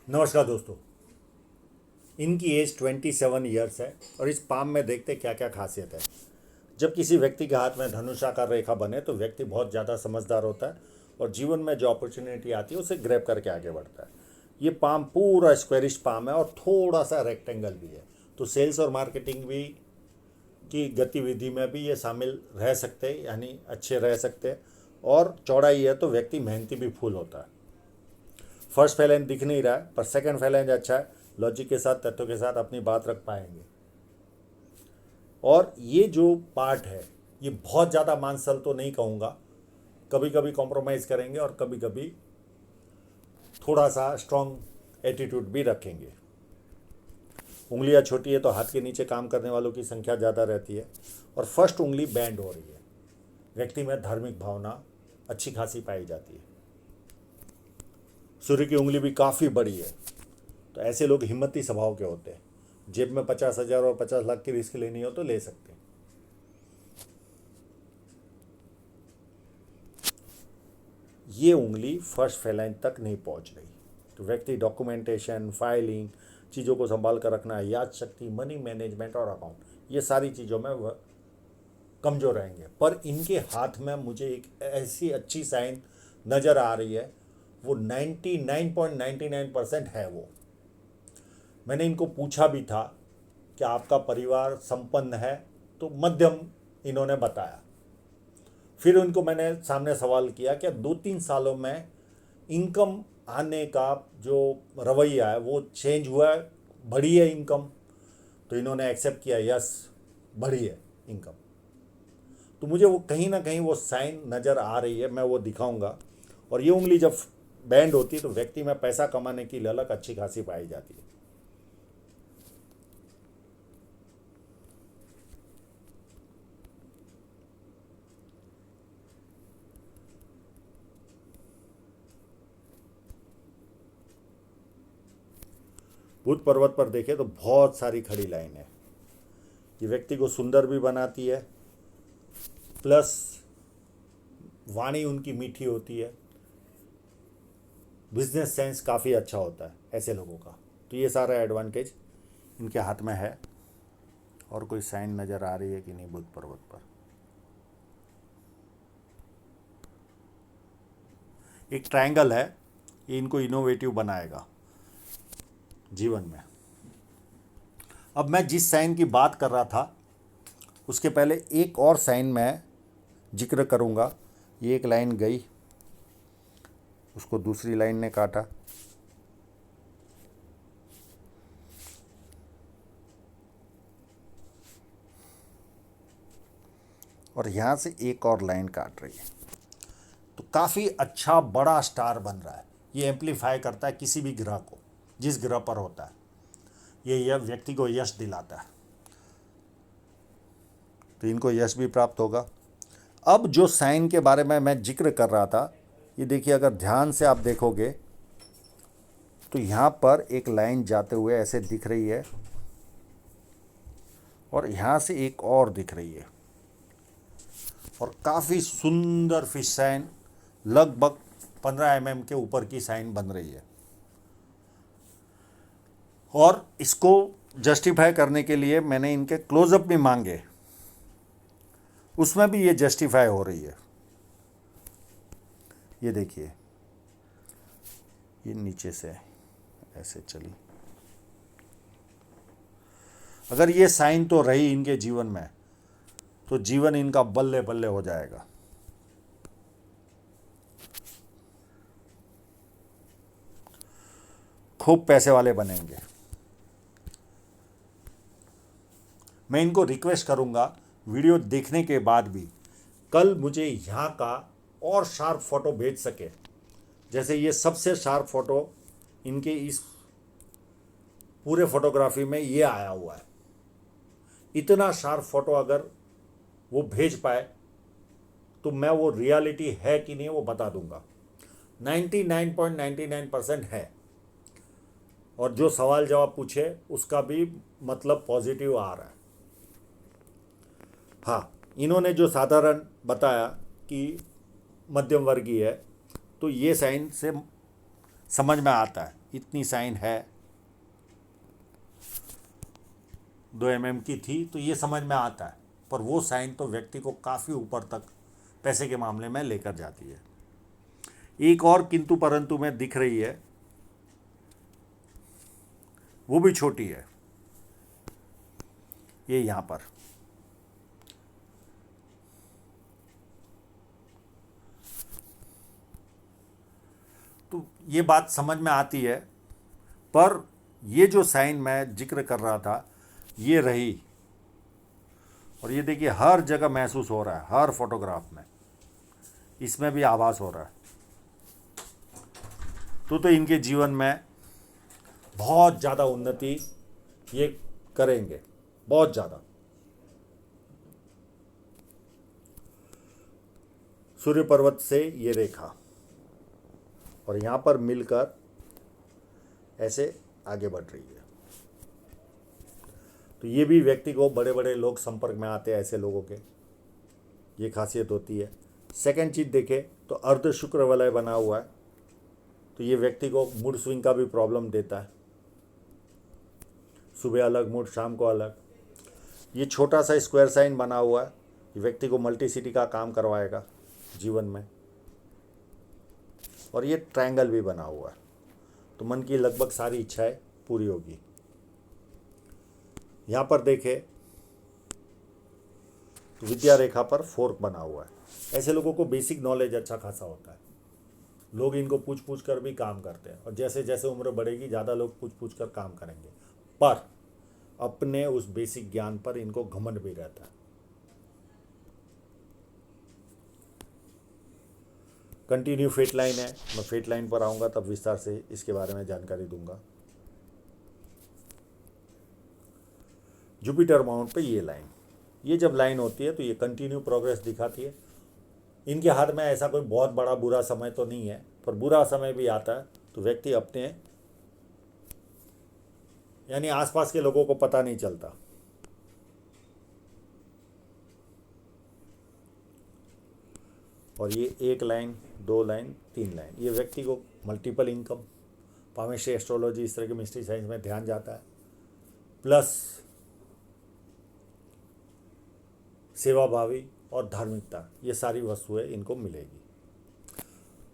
नमस्कार दोस्तों। इनकी एज 27 ईयर्स है और इस पाम में देखते क्या क्या खासियत है। जब किसी व्यक्ति के हाथ में धनुषाकार रेखा बने तो व्यक्ति बहुत ज़्यादा समझदार होता है और जीवन में जो अपॉर्चुनिटी आती है उसे ग्रैब करके आगे बढ़ता है। ये पाम पूरा स्क्वेरिश पाम है और थोड़ा सा रेक्टेंगल भी है, तो सेल्स और मार्केटिंग भी की गतिविधि में भी ये शामिल रह सकते हैं, यानी अच्छे रह सकते हैं। और चौड़ाई है तो व्यक्ति मेहनती भी फूल होता है। फर्स्ट फैलेंज दिख नहीं रहा है पर सेकंड फैलेंज अच्छा है, लॉजिक के साथ तथ्यों के साथ अपनी बात रख पाएंगे। और ये जो पार्ट है ये बहुत ज़्यादा मानसल तो नहीं कहूँगा, कभी कभी कॉम्प्रोमाइज़ करेंगे और कभी कभी थोड़ा सा स्ट्रॉन्ग एटीट्यूड भी रखेंगे। उंगलियां छोटी है तो हाथ के नीचे काम करने वालों की संख्या ज़्यादा रहती है और फर्स्ट उंगली बैंड हो रही है। व्यक्ति में धार्मिक भावना अच्छी खासी पाई जाती है। सूर्य की उंगली भी काफ़ी बड़ी है, तो ऐसे लोग हिम्मती स्वभाव के होते हैं। जेब में 50,000 और 50 लाख की रिस्क लेनी हो तो ले सकते हैं। ये उंगली फर्स्ट फैलाइन तक नहीं पहुंच रही, तो व्यक्ति डॉक्यूमेंटेशन, फाइलिंग, चीज़ों को संभाल कर रखना, याद शक्ति, मनी मैनेजमेंट और अकाउंट, ये सारी चीज़ों में वह कमज़ोर रहेंगे। पर इनके हाथ में मुझे एक ऐसी अच्छी साइन नज़र आ रही है, वो 99.99% है वो। मैंने इनको पूछा भी था कि आपका परिवार संपन्न है, तो मध्यम इन्होंने बताया। फिर उनको मैंने सामने सवाल किया कि 2-3 सालों में इनकम आने का जो रवैया है वो चेंज हुआ है, बढ़ी है इनकम? तो इन्होंने एक्सेप्ट किया, यस बढ़ी है इनकम। तो मुझे वो कहीं ना कहीं वो साइन नज़र आ रही है, मैं वो दिखाऊंगा। और ये उंगली जब बैंड होती है तो व्यक्ति में पैसा कमाने की ललक अच्छी खासी पाई जाती है। भूत पर्वत पर देखें तो बहुत सारी खड़ी लाइन है। ये व्यक्ति को सुंदर भी बनाती है, प्लस वाणी उनकी मीठी होती है। बिजनेस सेंस काफ़ी अच्छा होता है ऐसे लोगों का। तो ये सारा एडवांटेज इनके हाथ में है। और कोई साइन नज़र आ रही है कि नहीं भूत पर्वत पर? एक ट्रायंगल है, ये इनको इनोवेटिव बनाएगा जीवन में। अब मैं जिस साइन की बात कर रहा था उसके पहले एक और साइन मैं जिक्र करूंगा। ये एक लाइन गई, उसको दूसरी लाइन ने काटा, और यहाँ से एक और लाइन काट रही है। तो काफ़ी अच्छा बड़ा स्टार बन रहा है। ये एम्पलीफाई करता है किसी भी ग्रह को, जिस ग्रह पर होता है। ये यह व्यक्ति को यश दिलाता है, तो इनको यश भी प्राप्त होगा। अब जो साइन के बारे में मैं जिक्र कर रहा था, ये देखिए, अगर ध्यान से आप देखोगे तो यहाँ पर एक लाइन जाते हुए ऐसे दिख रही है और यहाँ से एक और दिख रही है, और काफ़ी सुंदर फिश साइन, लगभग 15 mm के ऊपर की साइन बन रही है। और इसको जस्टिफाई करने के लिए मैंने इनके क्लोजअप भी मांगे, उसमें भी ये जस्टिफाई हो रही है। ये देखिए, ये नीचे से ऐसे चली। अगर ये साइन तो रही इनके जीवन में तो जीवन इनका बल्ले बल्ले हो जाएगा। खूब पैसे वाले बनेंगे। मैं इनको रिक्वेस्ट करूंगा वीडियो देखने के बाद भी कल मुझे यहाँ का और शार्प फोटो भेज सके। जैसे ये सबसे शार्प फोटो इनके इस पूरे फोटोग्राफी में ये आया हुआ है। इतना शार्प फोटो अगर वो भेज पाए तो मैं वो रियलिटी है कि नहीं वो बता दूंगा। 99.99% है। और जो सवाल जवाब पूछे उसका भी मतलब पॉजिटिव आ रहा है। हाँ, इन्होंने जो साधारण बताया कि मध्यम वर्गीय है, तो ये साइन से समझ में आता है। इतनी साइन है, 2 mm की थी, तो ये समझ में आता है। पर वो साइन तो व्यक्ति को काफ़ी ऊपर तक पैसे के मामले में लेकर जाती है। एक और किंतु परंतु में दिख रही है, वो भी छोटी है, ये यहाँ पर। तो ये बात समझ में आती है, पर ये जो साइन मैं जिक्र कर रहा था ये रही, और ये देखिए हर जगह महसूस हो रहा है, हर फोटोग्राफ में, इसमें भी आभास हो रहा है। तो इनके जीवन में बहुत ज़्यादा उन्नति ये करेंगे, बहुत ज़्यादा। सूर्य पर्वत से ये रेखा और यहाँ पर मिलकर ऐसे आगे बढ़ रही है। तो ये भी व्यक्ति को बड़े बड़े लोग संपर्क में आते हैं, ऐसे लोगों के ये खासियत होती है। सेकंड चीज़ देखें तो अर्ध शुक्र वलय बना हुआ है, तो ये व्यक्ति को मूड स्विंग का भी प्रॉब्लम देता है, सुबह अलग मूड, शाम को अलग। ये छोटा सा स्क्वायर साइन बना हुआ है, ये व्यक्ति को मल्टी सिटी का काम करवाएगा जीवन में। और ये ट्रायंगल भी बना हुआ है, तो मन की लगभग सारी इच्छाएं पूरी होगी। यहाँ पर देखें तो विद्या रेखा पर फोर्क बना हुआ है। ऐसे लोगों को बेसिक नॉलेज अच्छा खासा होता है, लोग इनको पूछ पूछ कर भी काम करते हैं, और जैसे जैसे उम्र बढ़ेगी ज़्यादा लोग पूछ पूछ कर काम करेंगे, पर अपने उस बेसिक ज्ञान पर इनको घमंड भी रहता है। कंटिन्यू फेट लाइन है, मैं फेट लाइन पर आऊँगा तब विस्तार से इसके बारे में जानकारी दूंगा। जुपिटर माउंट पे ये लाइन, ये जब लाइन होती है तो ये कंटिन्यू प्रोग्रेस दिखाती है। इनके हाथ में ऐसा कोई बहुत बड़ा बुरा समय तो नहीं है, पर बुरा समय भी आता है तो व्यक्ति अपने यानी आसपास के लोगों को पता नहीं चलता। और ये 1 लाइन, 2 लाइन, 3 लाइन, ये व्यक्ति को मल्टीपल इनकम, पामेस्ट्री, एस्ट्रोलॉजी, इस तरह के मिस्ट्री साइंस में ध्यान जाता है, प्लस सेवाभावी और धार्मिकता, ये सारी वस्तुएं इनको मिलेगी।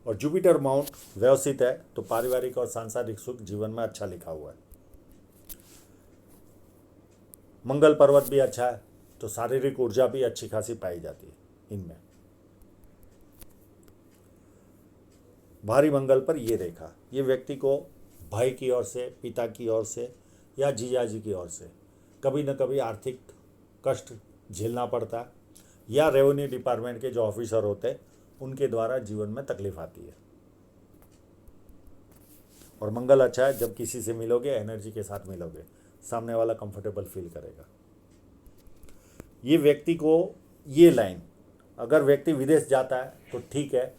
और जुपिटर माउंट व्यवस्थित है तो पारिवारिक और सांसारिक सुख जीवन में अच्छा लिखा हुआ है। मंगल पर्वत भी अच्छा है तो शारीरिक ऊर्जा भी अच्छी खासी पाई जाती है इनमें। भारी मंगल पर ये रेखा, ये व्यक्ति को भाई की ओर से, पिता की ओर से या जीजाजी की ओर से कभी न कभी आर्थिक कष्ट झेलना पड़ता है, या रेवेन्यू डिपार्टमेंट के जो ऑफिसर होते हैं उनके द्वारा जीवन में तकलीफ आती है। और मंगल अच्छा है, जब किसी से मिलोगे एनर्जी के साथ मिलोगे, सामने वाला कंफर्टेबल फील करेगा। ये व्यक्ति को ये लाइन, अगर व्यक्ति विदेश जाता है तो ठीक है,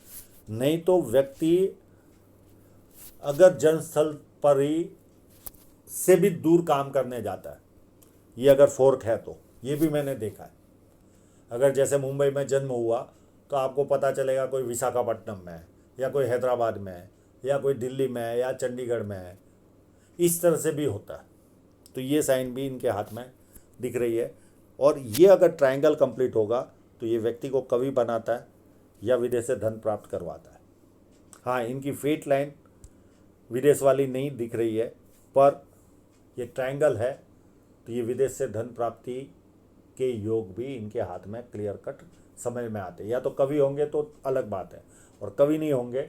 नहीं तो व्यक्ति अगर जन्मस्थल पर ही से भी दूर काम करने जाता है, ये अगर फोर्क है तो ये भी मैंने देखा है। अगर जैसे मुंबई में जन्म हुआ तो आपको पता चलेगा कोई विशाखापट्टनम में है, या कोई हैदराबाद में है, या कोई दिल्ली में है, या चंडीगढ़ में है, इस तरह से भी होता है। तो ये साइन भी इनके हाथ में दिख रही है। और ये अगर ट्रायंगल कंप्लीट होगा तो ये व्यक्ति को कवि बनाता है या विदेश से धन प्राप्त करवाता है। हाँ, इनकी फेट लाइन विदेश वाली नहीं दिख रही है, पर ये ट्रायंगल है तो ये विदेश से धन प्राप्ति के योग भी इनके हाथ में क्लियर कट समझ में आते हैं। या तो कवि होंगे तो अलग बात है, और कवि नहीं होंगे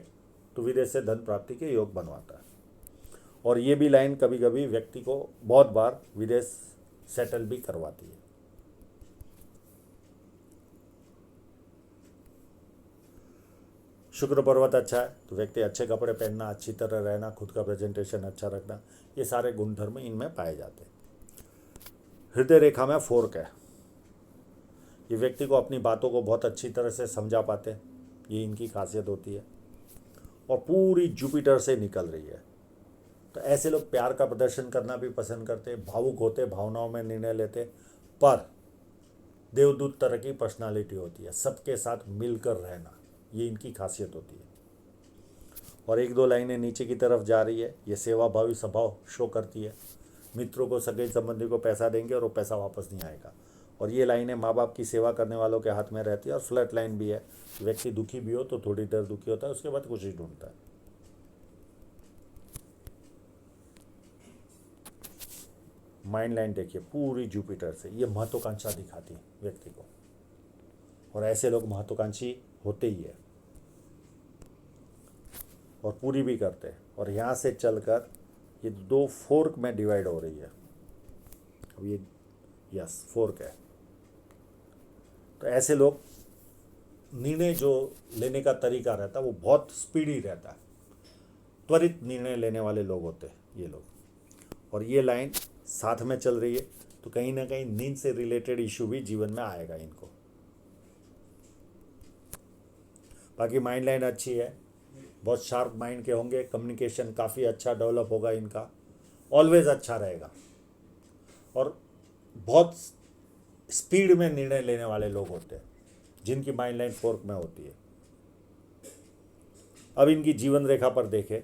तो विदेश से धन प्राप्ति के योग बनवाता है। और ये भी लाइन कभी कभी व्यक्ति को बहुत बार विदेश सेटल भी करवाती है। शुक्र पर्वत अच्छा है तो व्यक्ति अच्छे कपड़े पहनना, अच्छी तरह रहना, खुद का प्रेजेंटेशन अच्छा रखना, ये सारे गुणधर्म इनमें पाए जाते हैं। हृदय रेखा में फोर्क है, ये व्यक्ति को अपनी बातों को बहुत अच्छी तरह से समझा पाते हैं, ये इनकी खासियत होती है। और पूरी जुपिटर से निकल रही है, तो ऐसे लोग प्यार का प्रदर्शन करना भी पसंद करते, भावुक होते, भावनाओं में निर्णय लेते, पर देवदूत तरह की पर्सनालिटी होती है, सबके साथ मिलकर रहना, ये इनकी खासियत होती है। और एक दो लाइनें नीचे की तरफ जा रही है, ये सेवा भावी स्वभाव शो करती है। मित्रों को, सगे संबंधी को पैसा देंगे और वो पैसा वापस नहीं आएगा। और ये लाइनें माँ बाप की सेवा करने वालों के हाथ में रहती है। और फ्लैट लाइन भी है, व्यक्ति दुखी भी हो तो थोड़ी देर दुखी होता है, उसके बाद खुशी ढूंढता है। माइंड लाइन देखिए पूरी जुपिटर से, ये महत्वाकांक्षा दिखाती है व्यक्ति को, और ऐसे लोग महत्वाकांक्षी होते ही है और पूरी भी करते हैं। और यहाँ से चलकर ये दो फोर्क में डिवाइड हो रही है। अब ये यस फोर्क है। तो ऐसे लोग निर्णय जो लेने का तरीका रहता है वो बहुत स्पीडी रहता है, त्वरित निर्णय लेने वाले लोग होते हैं ये लोग। और ये लाइन साथ में चल रही है तो कहीं ना कहीं नींद से रिलेटेड इशू भी जीवन में आएगा इनको। बाकी माइंड लाइन अच्छी है, बहुत शार्प माइंड के होंगे, कम्युनिकेशन काफ़ी अच्छा डेवलप होगा इनका, ऑलवेज अच्छा रहेगा। और बहुत स्पीड में निर्णय लेने वाले लोग होते हैं जिनकी माइंड लाइन फोर्क में होती है। अब इनकी जीवन रेखा पर देखें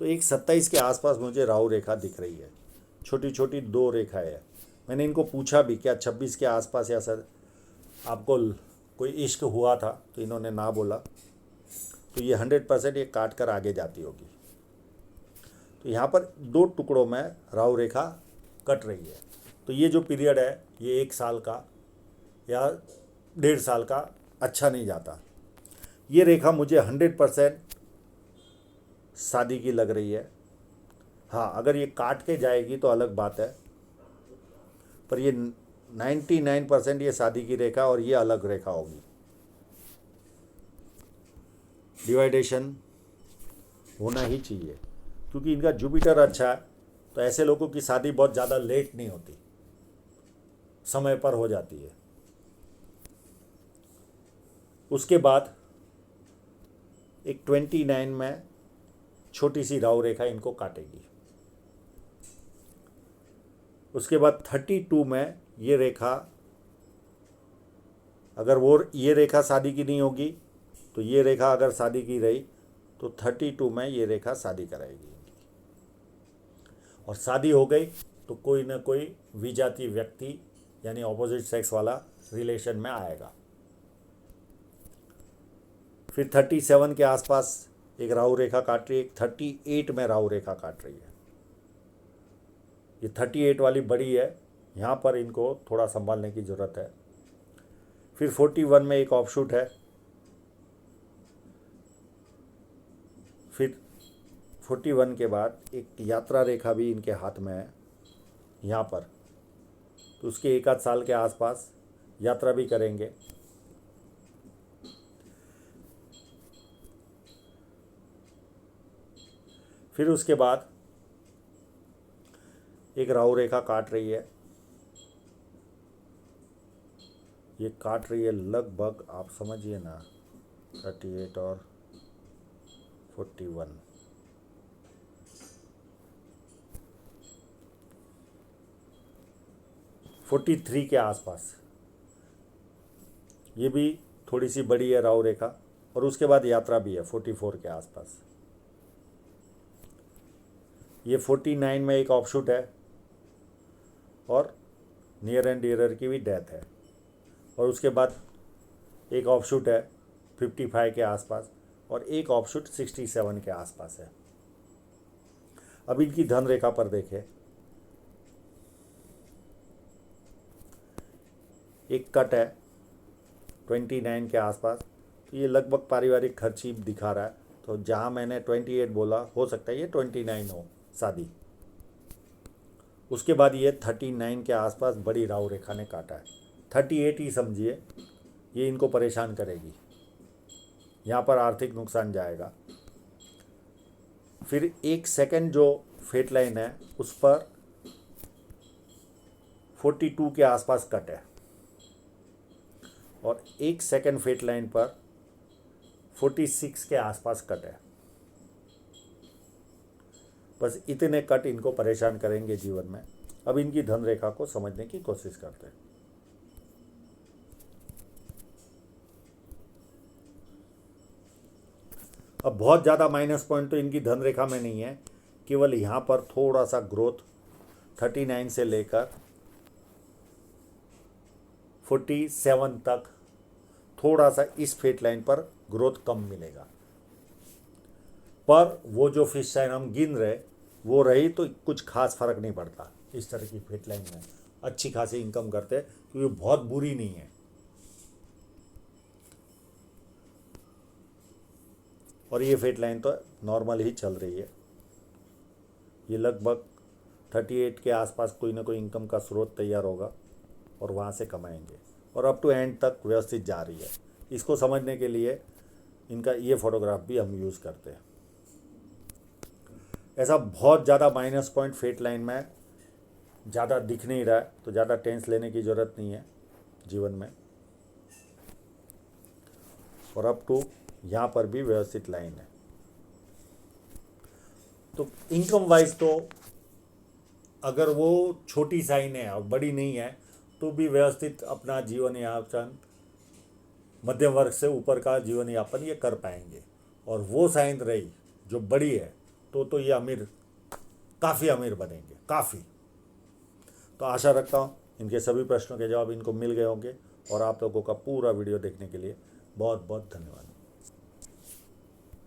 तो एक 27 के आसपास मुझे राहु रेखा दिख रही है, छोटी छोटी दो रेखाएं है। मैंने इनको पूछा भी क्या 26 के आसपास या सर आपको कोई इश्क हुआ था, तो इन्होंने ना बोला। तो ये 100% ये काट कर आगे जाती होगी। तो यहाँ पर दो टुकड़ों में राहु रेखा कट रही है। तो ये जो पीरियड है ये 1 साल का या 1.5 साल का अच्छा नहीं जाता। ये रेखा मुझे 100% शादी की लग रही है। हाँ, अगर ये काट के जाएगी तो अलग बात है, पर ये 99% ये शादी की रेखा और ये अलग रेखा होगी। डिवाइडेशन होना ही चाहिए क्योंकि इनका जुपिटर अच्छा है, तो ऐसे लोगों की शादी बहुत ज़्यादा लेट नहीं होती, समय पर हो जाती है। उसके बाद एक 29 में छोटी सी राहु रेखा इनको काटेगी। उसके बाद 32 में ये रेखा, अगर वो ये रेखा शादी की नहीं होगी तो ये रेखा अगर शादी की रही तो 32 में ये रेखा शादी कराएगी इनकी। और शादी हो गई तो कोई ना कोई विजातीय व्यक्ति यानी ऑपोजिट सेक्स वाला रिलेशन में आएगा। फिर 37 के आसपास एक राहु रेखा काट रही है, एक 38 में राहु रेखा काट रही है। ये 38 वाली बड़ी है, यहाँ पर इनको थोड़ा संभालने की ज़रूरत है। फिर 41 में एक ऑफशूट है। फिर 41 के बाद एक यात्रा रेखा भी इनके हाथ में है यहाँ पर, तो उसके 1 आध साल के आसपास यात्रा भी करेंगे। फिर उसके बाद एक राहु रेखा काट रही है, ये काट रही है लगभग आप समझिए ना 38 और 41, (43) के आसपास। ये भी थोड़ी सी बड़ी है राहु रेखा, और उसके बाद यात्रा भी है 44 के आसपास। ये 49 में एक ऑफशूट है और नियर एंड डियरर की भी डेथ है। और उसके बाद एक ऑफशूट है 55 के आसपास और एक ऑफशूट 67 के आसपास है। अब इनकी धन रेखा पर देखें, एक कट है 29 के आसपास, तो ये लगभग पारिवारिक खर्च ही दिखा रहा है। तो जहाँ मैंने 28 बोला, हो सकता है ये 29 हो शादी। उसके बाद ये 39 के आसपास बड़ी राहु रेखा ने काटा है, 38 ही समझिए, ये इनको परेशान करेगी। यहाँ पर आर्थिक नुकसान जाएगा। फिर 1 सेकंड जो फेट लाइन है उस पर 42 के आसपास कट है, और 1 सेकंड फेट लाइन पर 46 के आसपास कट है। बस इतने कट इनको परेशान करेंगे जीवन में। अब इनकी धन रेखा को समझने की कोशिश करते हैं। अब बहुत ज़्यादा माइनस पॉइंट तो इनकी धन रेखा में नहीं है, केवल यहाँ पर थोड़ा सा ग्रोथ 39 से लेकर 47 तक थोड़ा सा इस फेट लाइन पर ग्रोथ कम मिलेगा। पर वो जो फिश साइन हम गिन रहे वो रही तो कुछ खास फर्क नहीं पड़ता। इस तरह की फेट लाइन में अच्छी खासी इनकम करते क्योंकि बहुत बुरी नहीं है। और ये फेट लाइन तो नॉर्मल ही चल रही है। ये लगभग 38 के आसपास कोई ना कोई इनकम का स्रोत तैयार होगा और वहाँ से कमाएंगे और अप टू एंड तक व्यवस्थित जा रही है। इसको समझने के लिए इनका ये फोटोग्राफ भी हम यूज़ करते हैं। ऐसा बहुत ज़्यादा माइनस पॉइंट फेट लाइन में ज़्यादा दिख नहीं रहा है तो ज़्यादा टेंस लेने की ज़रूरत नहीं है जीवन में। और अप टू यहाँ पर भी व्यवस्थित लाइन है। तो इनकम वाइज तो अगर वो छोटी साइन है और बड़ी नहीं है तो भी व्यवस्थित अपना जीवन यापन मध्यम वर्ग से ऊपर का जीवन यापन ये कर पाएंगे। और वो साइन रही जो बड़ी है तो ये अमीर, काफ़ी अमीर बनेंगे, काफ़ी। तो आशा रखता हूँ इनके सभी प्रश्नों के जवाब इनको मिल गए होंगे और आप लोगों का पूरा वीडियो देखने के लिए बहुत बहुत धन्यवाद।